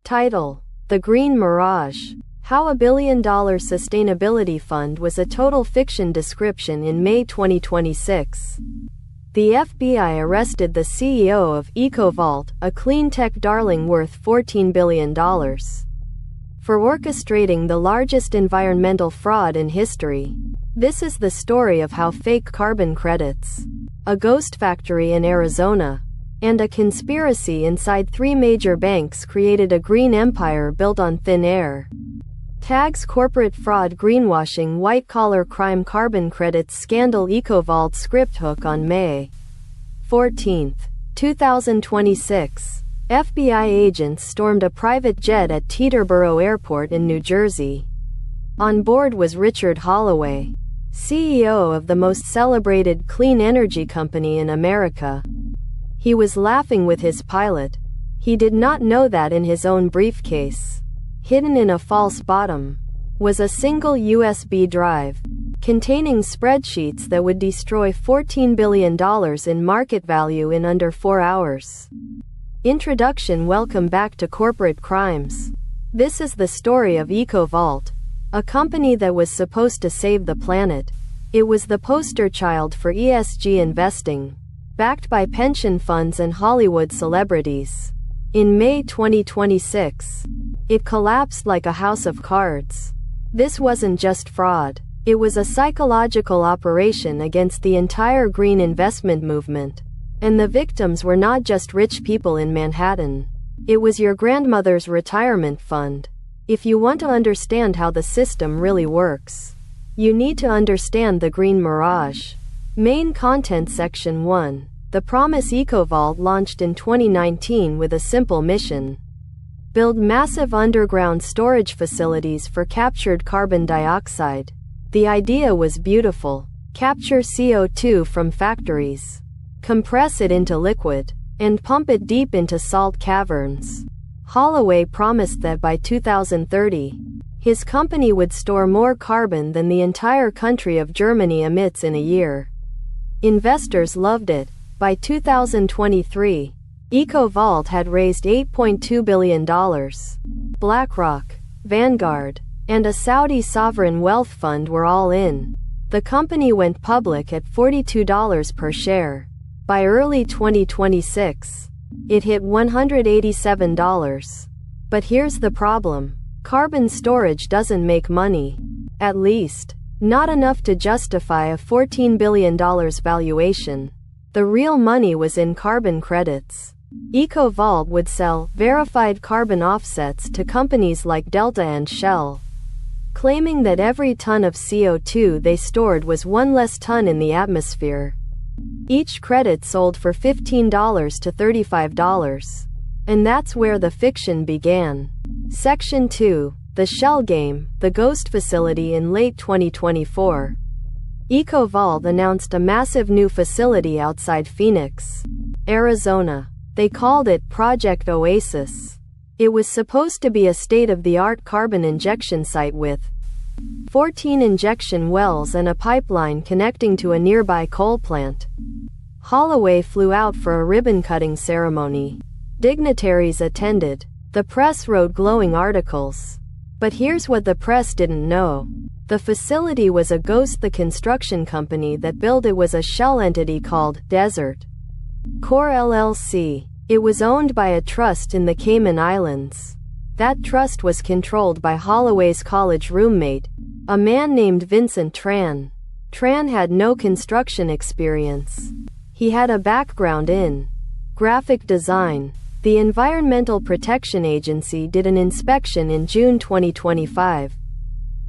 Title: The Green Mirage. How a billion-dollar sustainability fund was a total fiction. Description: in May 2026, the FBI arrested the CEO of EcoVault, a clean tech darling worth $14 billion, for orchestrating the largest environmental fraud in history. This is the story of how fake carbon credits, a ghost factory in Arizona, and a conspiracy inside 3 major banks created a green empire built on thin air. Tags: corporate fraud, greenwashing, white-collar crime, carbon credits scandal. EcoVault script hook. On May 14, 2026, FBI agents stormed a private jet at Teterboro Airport in New Jersey. On board was Richard Holloway, CEO of the most celebrated clean energy company in America. He was laughing with his pilot. He did not know that in his own briefcase, hidden in a false bottom, was a single USB drive containing spreadsheets that would destroy $14 billion in market value in under 4 hours. Introduction. Welcome back to Corporate Crimes. This is the story of EcoVault, a company that was supposed to save the planet. It was the poster child for ESG investing, backed by pension funds and Hollywood celebrities. In May 2026, it collapsed like a house of cards. This wasn't just fraud. It was a psychological operation against the entire green investment movement. And the victims were not just rich people in Manhattan. It was your grandmother's retirement fund. If you want to understand how the system really works, you need to understand the Green Mirage. Main content. Section 1. The Promise. EcoVault launched in 2019 with a simple mission: build massive underground storage facilities for captured carbon dioxide. The idea was beautiful: capture CO2 from factories, compress it into liquid, and pump it deep into salt caverns. Holloway promised that by 2030, his company would store more carbon than the entire country of Germany emits in a year. Investors loved it. By 2023, EcoVault had raised $8.2 billion. BlackRock, Vanguard, and a Saudi sovereign wealth fund were all in. The company went public at $42 per share. By early 2026, it hit $187. But here's the problem: carbon storage doesn't make money. At least, not enough to justify a $14 billion valuation. The real money was in carbon credits. EcoVault would sell verified carbon offsets to companies like Delta and Shell, claiming that every ton of CO2 they stored was one less ton in the atmosphere. Each credit sold for $15 to $35. And that's where the fiction began. Section 2. The Shell Game, the Ghost Facility. In late 2024, EcoVault announced a massive new facility outside Phoenix, Arizona. They called it Project Oasis. It was supposed to be a state-of-the-art carbon injection site with 14 injection wells and a pipeline connecting to a nearby coal plant. Holloway flew out for a ribbon-cutting ceremony. Dignitaries attended. The press wrote glowing articles. But here's what the press didn't know: the facility was a ghost. The construction company that built it was a shell entity called Desert Core LLC. It was owned by a trust in the Cayman Islands. That trust was controlled by Holloway's college roommate, a man named Vincent Tran. Tran had no construction experience. He had a background in graphic design. The Environmental Protection Agency did an inspection in June 2025.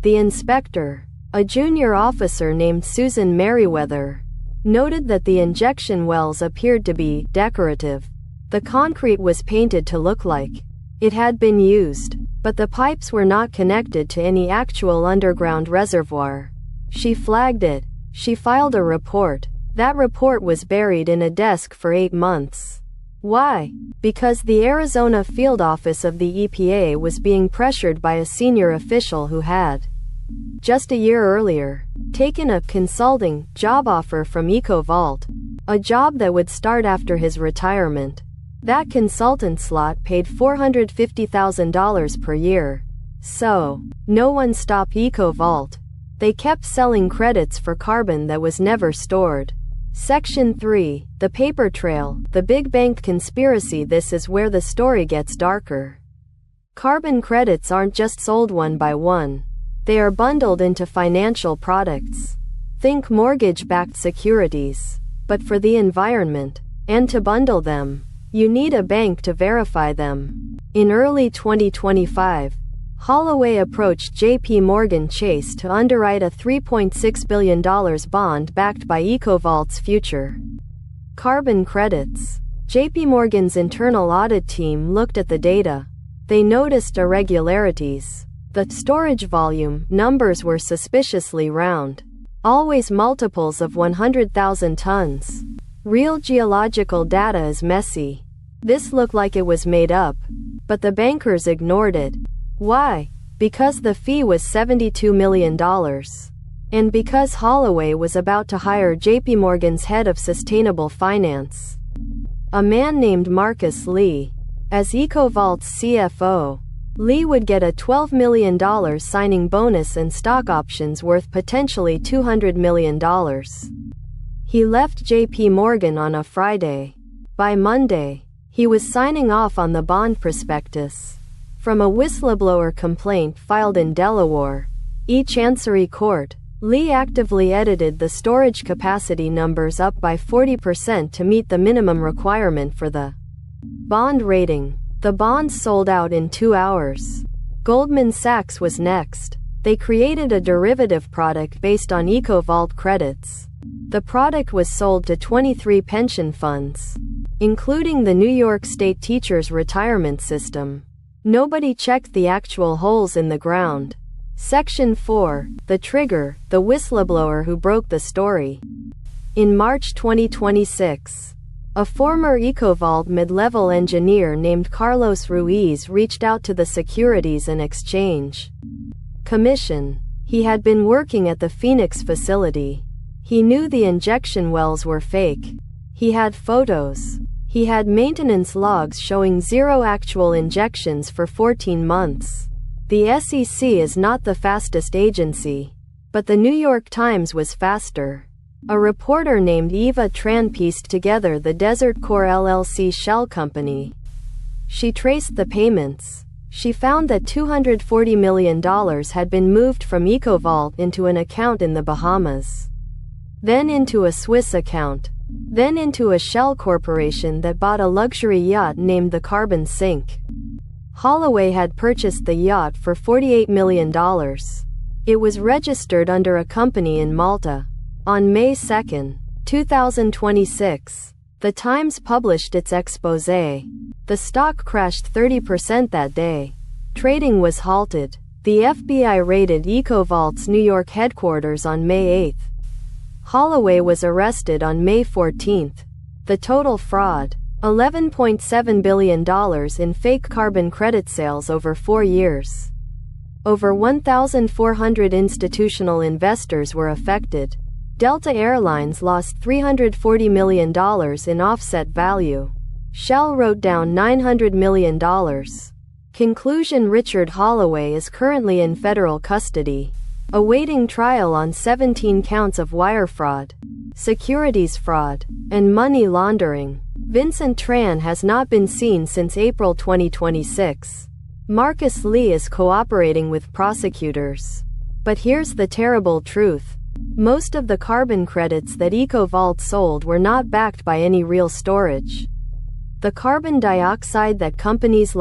The inspector, a junior officer named Susan Merriweather, noted that the injection wells appeared to be decorative. The concrete was painted to look like it had been used, but the pipes were not connected to any actual underground reservoir. She flagged it. She filed a report. That report was buried in a desk for 8 months. Why? Because the Arizona field office of the EPA was being pressured by a senior official who had, just a year earlier, taken a consulting job offer from EcoVault, a job that would start after his retirement. That consultant slot paid $450,000 per year. So, no one stopped EcoVault. They kept selling credits for carbon that was never stored. Section 3. The Paper Trail, the Big Bank Conspiracy. This is where the story gets darker. Carbon credits aren't just sold one by one. They are bundled into financial products. Think mortgage-backed securities. But for the environment, and to bundle them, you need a bank to verify them. In early 2025, Holloway approached J.P. Morgan Chase to underwrite a $3.6 billion bond backed by EcoVault's future carbon credits. J.P. Morgan's internal audit team looked at the data. They noticed irregularities. The storage volume numbers were suspiciously round, always multiples of 100,000 tons. Real geological data is messy. This looked like it was made up, but the bankers ignored it. Why? Because the fee was $72 million. And because Holloway was about to hire JP Morgan's head of sustainable finance, a man named Marcus Lee, as EcoVault's CFO. Lee would get a $12 million signing bonus and stock options worth potentially $200 million. He left JP Morgan on a Friday. By Monday, he was signing off on the bond prospectus. From a whistleblower complaint filed in Delaware, Chancery Court, Lee actively edited the storage capacity numbers up by 40% to meet the minimum requirement for the bond rating. The bonds sold out in 2 hours. Goldman Sachs was next. They created a derivative product based on EcoVault credits. The product was sold to 23 pension funds, including the New York State Teachers' Retirement System. Nobody checked the actual holes in the ground. Section 4. The Trigger, the whistleblower who broke the story. In March 2026, a former EcoVault mid-level engineer named Carlos Ruiz reached out to the Securities and Exchange Commission. He had been working at the Phoenix facility. He knew the injection wells were fake. He had photos. He had maintenance logs showing 0 actual injections for 14 months. The SEC is not the fastest agency, but the New York Times was faster. A reporter named Eva Tran pieced together the Desert Core LLC shell company. She traced the payments. She found that $240 million had been moved from EcoVault into an account in the Bahamas, then into a Swiss account, then into a shell corporation that bought a luxury yacht named the Carbon Sink. Holloway had purchased the yacht for $48 million. It was registered under a company in Malta. On May 2, 2026, The Times published its exposé. The stock crashed 30% that day. Trading was halted. The FBI raided EcoVault's New York headquarters on May 8. Holloway was arrested on May 14. The total fraud: $11.7 billion in fake carbon credit sales over 4 years. Over 1,400 institutional investors were affected. Delta Airlines lost $340 million in offset value. Shell wrote down $900 million. Conclusion: Richard Holloway is currently in federal custody, awaiting trial on 17 counts of wire fraud, securities fraud, and money laundering. Vincent Tran has not been seen since April 2026. Marcus Lee is cooperating with prosecutors. But here's the terrible truth. Most of the carbon credits that EcoVault sold were not backed by any real storage. The carbon dioxide that companies like